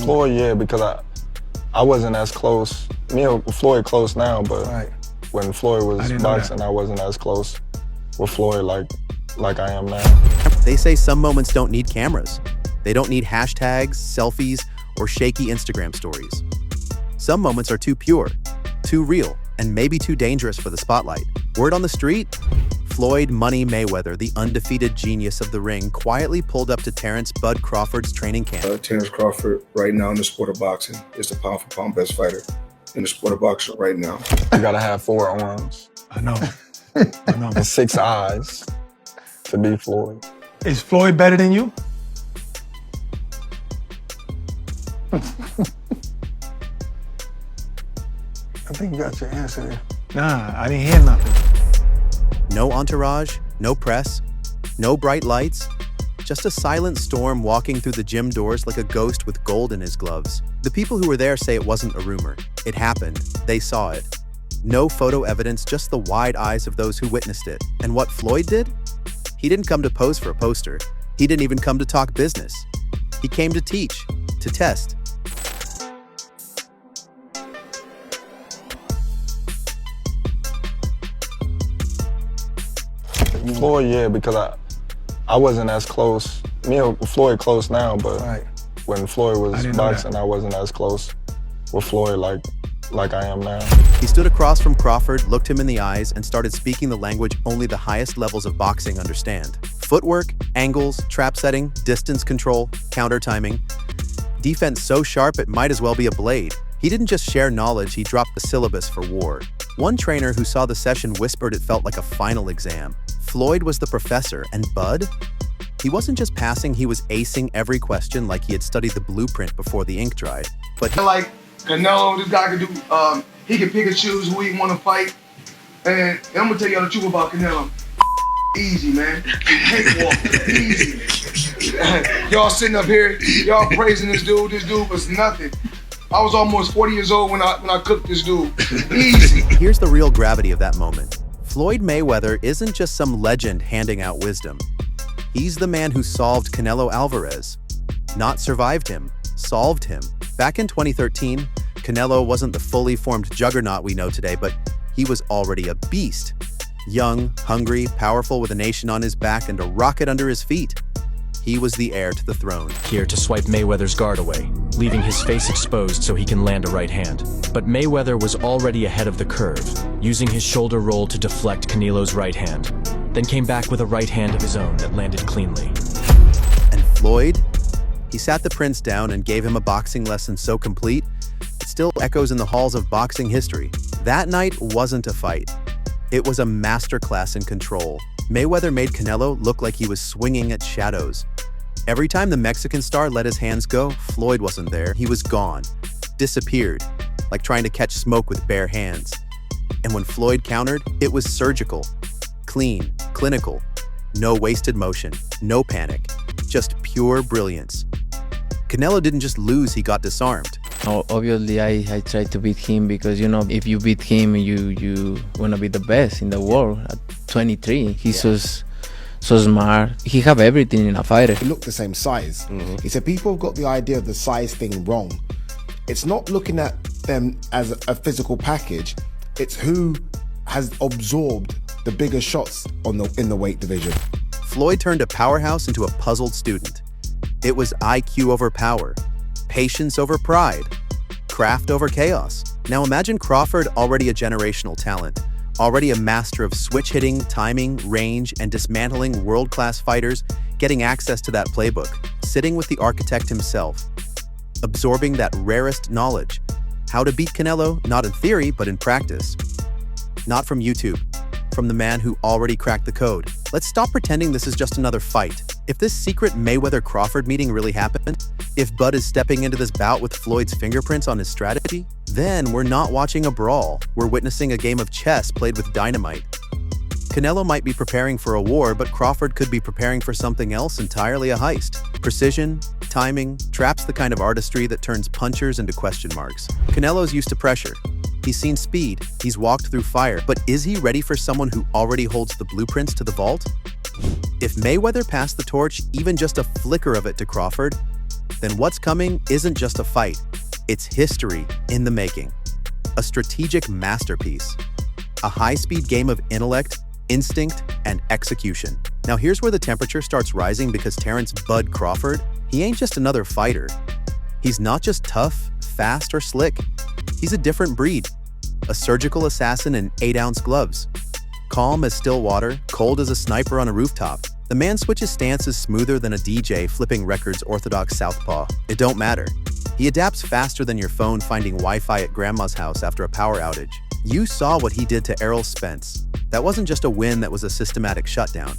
Floyd, yeah, because I wasn't as close. Me and Floyd close now, but when Floyd was boxing, I wasn't as close with Floyd like I am now. They say some moments don't need cameras. They don't need hashtags, selfies, or shaky Instagram stories. Some moments are too pure, too real, and maybe too dangerous for the spotlight. Word on the street? Floyd Money Mayweather, the undefeated genius of the ring, quietly pulled up to Terence Bud Crawford's training camp. Terence Crawford, right now in the sport of boxing, is the pound-for-pound best fighter in the sport of boxing right now. You gotta have 4 arms. I know. I know. And 6 eyes to be Floyd. Is Floyd better than you? I think you got your answer there. Nah, I didn't hear nothing. No entourage, no press, no bright lights, just a silent storm walking through the gym doors like a ghost with gold in his gloves. The people who were there say it wasn't a rumor. It happened. They saw it. No photo evidence, just the wide eyes of those who witnessed it. And what Floyd did? He didn't come to pose for a poster. He didn't even come to talk business. He came to teach, to test. Floyd, yeah, because I wasn't as close. Me and Floyd close now, but when Floyd was boxing, I wasn't as close with Floyd like I am now. He stood across from Crawford, looked him in the eyes, and started speaking the language only the highest levels of boxing understand. Footwork, angles, trap setting, distance control, counter timing. Defense so sharp it might as well be a blade. He didn't just share knowledge, he dropped the syllabus for war. One trainer who saw the session whispered it felt like a final exam. Floyd was the professor, and Bud? He wasn't just passing, he was acing every question like he had studied the blueprint before the ink dried. But Like Canelo, this guy can do, he can pick and choose who he want to fight. And I'm going to tell y'all the truth about Canelo. Easy, man. Cakewalk, easy. Y'all sitting up here, y'all praising this dude. This dude was nothing. I was almost 40 years old when I cooked this dude. Easy. Here's the real gravity of that moment. Floyd Mayweather isn't just some legend handing out wisdom. He's the man who solved Canelo Alvarez. Not survived him, solved him. Back in 2013, Canelo wasn't the fully formed juggernaut we know today, but he was already a beast. Young, hungry, powerful with a nation on his back and a rocket under his feet. He was the heir to the throne. Here to swipe Mayweather's guard away, leaving his face exposed so he can land a right hand. But Mayweather was already ahead of the curve, using his shoulder roll to deflect Canelo's right hand, then came back with a right hand of his own that landed cleanly. And Floyd? He sat the prince down and gave him a boxing lesson so complete, it still echoes in the halls of boxing history. That night wasn't a fight. It was a masterclass in control. Mayweather made Canelo look like he was swinging at shadows. Every time the Mexican star let his hands go, Floyd wasn't there. He was gone, disappeared, like trying to catch smoke with bare hands. And when Floyd countered, it was surgical, clean, clinical, no wasted motion, no panic, just pure brilliance. Canelo didn't just lose, he got disarmed. Obviously, I tried to beat him because, you know, if you beat him, you want to be the best in the world. At 23, he's so smart. He have everything in a fighter. He looked the same size. He said people have got the idea of the size thing wrong. It's not looking at them as a physical package. It's who has absorbed the bigger shots in the weight division. Floyd turned a powerhouse into a puzzled student. It was IQ over power, patience over pride, craft over chaos. Now imagine Crawford, already a generational talent, already a master of switch hitting, timing, range, and dismantling world-class fighters, getting access to that playbook, sitting with the architect himself, absorbing that rarest knowledge, how to beat Canelo, not in theory, but in practice. Not from YouTube, from the man who already cracked the code. Let's stop pretending this is just another fight. If this secret Mayweather-Crawford meeting really happened, if Bud is stepping into this bout with Floyd's fingerprints on his strategy, then we're not watching a brawl. We're witnessing a game of chess played with dynamite. Canelo might be preparing for a war, but Crawford could be preparing for something else entirely, a heist. Precision, timing, traps the kind of artistry that turns punchers into question marks. Canelo's used to pressure. He's seen speed, he's walked through fire, but is he ready for someone who already holds the blueprints to the vault? If Mayweather passed the torch, even just a flicker of it to Crawford, then what's coming isn't just a fight. It's history in the making. A strategic masterpiece. A high-speed game of intellect, instinct, and execution. Now here's where the temperature starts rising because Terence "Bud" Crawford, he ain't just another fighter. He's not just tough, fast, or slick. He's a different breed. A surgical assassin in 8-ounce gloves. Calm as still water, cold as a sniper on a rooftop. The man switches stances smoother than a DJ flipping records orthodox southpaw. It don't matter. He adapts faster than your phone finding Wi-Fi at grandma's house after a power outage. You saw what he did to Errol Spence. That wasn't just a win, that was a systematic shutdown.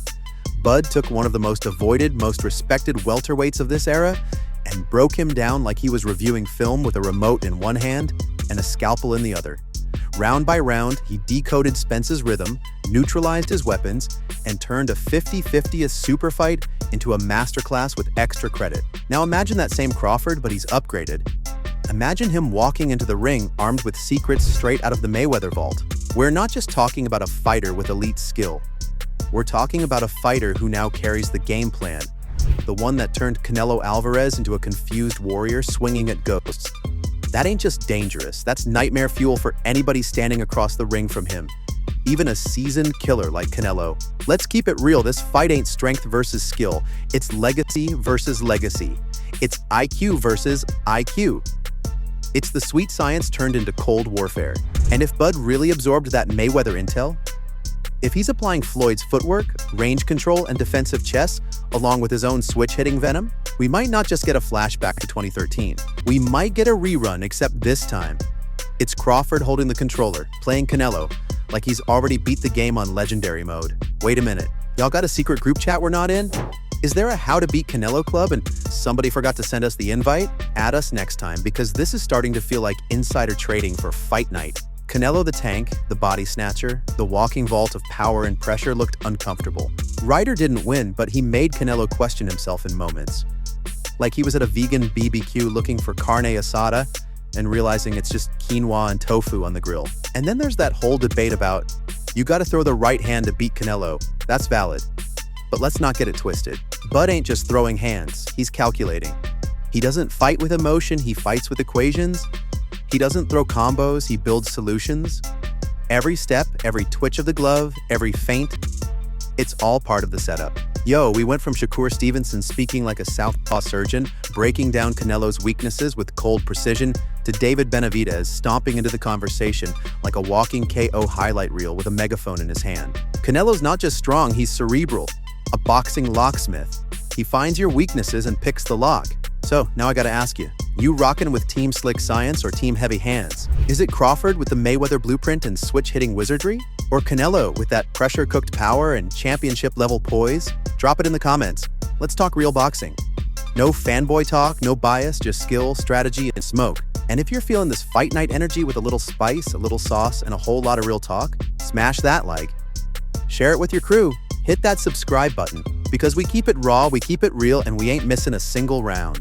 Bud took one of the most avoided, most respected welterweights of this era and broke him down like he was reviewing film with a remote in one hand and a scalpel in the other. Round by round, he decoded Spence's rhythm, neutralized his weapons, and turned a 50-50 super fight into a masterclass with extra credit. Now imagine that same Crawford, but he's upgraded. Imagine him walking into the ring armed with secrets straight out of the Mayweather vault. We're not just talking about a fighter with elite skill. We're talking about a fighter who now carries the game plan, the one that turned Canelo Alvarez into a confused warrior swinging at ghosts. That ain't just dangerous, that's nightmare fuel for anybody standing across the ring from him. Even a seasoned killer like Canelo. Let's keep it real, this fight ain't strength versus skill, it's legacy versus legacy. It's IQ versus IQ. It's the sweet science turned into cold warfare. And if Bud really absorbed that Mayweather intel, if he's applying Floyd's footwork, range control, and defensive chess, along with his own switch-hitting venom, we might not just get a flashback to 2013. We might get a rerun, except this time, it's Crawford holding the controller, playing Canelo, like he's already beat the game on legendary mode. Wait a minute, y'all got a secret group chat we're not in? Is there a How to Beat Canelo Club and somebody forgot to send us the invite? Add us next time, because this is starting to feel like insider trading for Fight Night. Canelo the Tank, the body snatcher, the walking vault of power and pressure looked uncomfortable. Ryder didn't win, but he made Canelo question himself in moments. Like he was at a vegan BBQ looking for carne asada and realizing it's just quinoa and tofu on the grill. And then there's that whole debate about, you gotta throw the right hand to beat Canelo. That's valid. But let's not get it twisted. Bud ain't just throwing hands, he's calculating. He doesn't fight with emotion, he fights with equations. He doesn't throw combos, he builds solutions. Every step, every twitch of the glove, every feint, it's all part of the setup. Yo, we went from Shakur Stevenson speaking like a southpaw surgeon, breaking down Canelo's weaknesses with cold precision, to David Benavidez stomping into the conversation like a walking KO highlight reel with a megaphone in his hand. Canelo's not just strong, he's cerebral, a boxing locksmith. He finds your weaknesses and picks the lock. So, now I gotta ask you rockin' with Team Slick Science or Team Heavy Hands? Is it Crawford with the Mayweather blueprint and switch-hitting wizardry? Or Canelo with that pressure-cooked power and championship-level poise? Drop it in the comments. Let's talk real boxing. No fanboy talk, no bias, just skill, strategy, and smoke. And if you're feeling this fight night energy with a little spice, a little sauce, and a whole lot of real talk, smash that like. Share it with your crew. Hit that subscribe button. Because we keep it raw, we keep it real, and we ain't missing a single round.